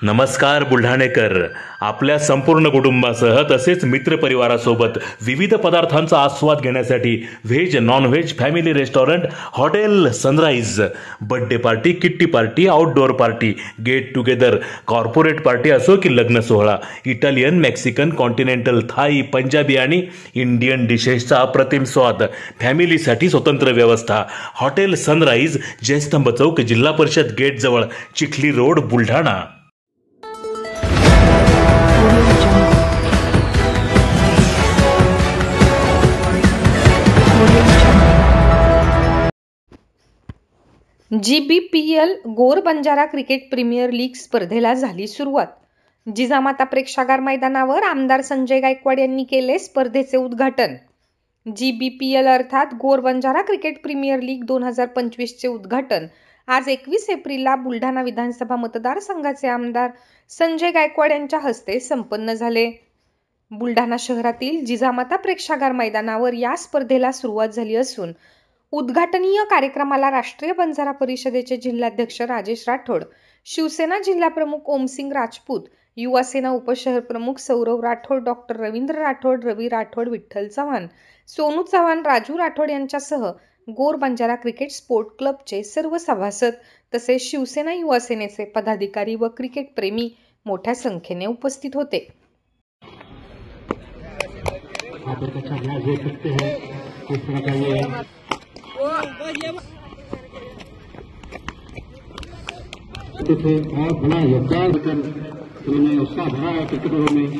नमस्कार बुलढाणेकर, आपल्या संपूर्ण कुटुंबासह तसेच मित्रपरिवारासोबत विविध पदार्थांचा आस्वाद घेण्यासाठी veg non veg family restaurant hotel Sunrise birthday party, kitty party, outdoor party, get together, corporate party असो की लग्न सोहळा, Italian, Mexican, continental, Thai, Punjabi आणि इंडियन डिशेसचा अप्रतिम स्वाद, फॅमिलीसाठी स्वतंत्र व्यवस्था. हॉटेल सनराइज, जयस्तंभ चौक, जिल्हा परिषद गेट जवळ, चिखली रोड, बुलढाणा. GBPL गोर बंजारा क्रिकेट प्रीमियर लीग स्पर्धेला झाली सुरुवात. जिजामाता प्रेक्षागार मैदानावर आमदार संजय गायकवाड यांनी केले स्पर्धेचे उद्घाटन. GBPL अर्थात गोर बंजारा क्रिकेट प्रीमियर लीग 2025 चे उद्घाटन आज 21 एप्रिलला बुलढाणा विधानसभा मतदारसंघाचे आमदार संजय गायकवाड यांच्या हस्ते संपन्न झाले. बुलढाणा शहरातील जिजामाता प्रेक्षागार मैदानावर या स्पर्धेला सुरुवात झाली असून उद्घाटनीय कार्यक्रमाला राष्ट्रीय बंजारा परिषदेचे जिल्हाध्यक्ष राजेश राठोड, शिवसेना जिल्हाप्रमुख ओमसिंग राजपूत, युवासेना उपशहर प्रमुख सौरव राठोड, डॉक्टर रवींद्र राठोड, रवी राठोड, विठ्ठल चव्हाण, सोनू चव्हाण, राजू राठोड यांच्यासह गोर बंजारा क्रिकेट स्पोर्ट क्लबचे सर्व सभासद तसेच शिवसेना युवासेनेचे पदाधिकारी व क्रिकेट प्रेमी मोठ्या संख्येने उपस्थित होते. आप एक अच्छा मैच देख सकते हैं, किस तरह का ये और बड़ा योगदान कर उन्होंने उत्साह भरा है क्रिकेटरों में.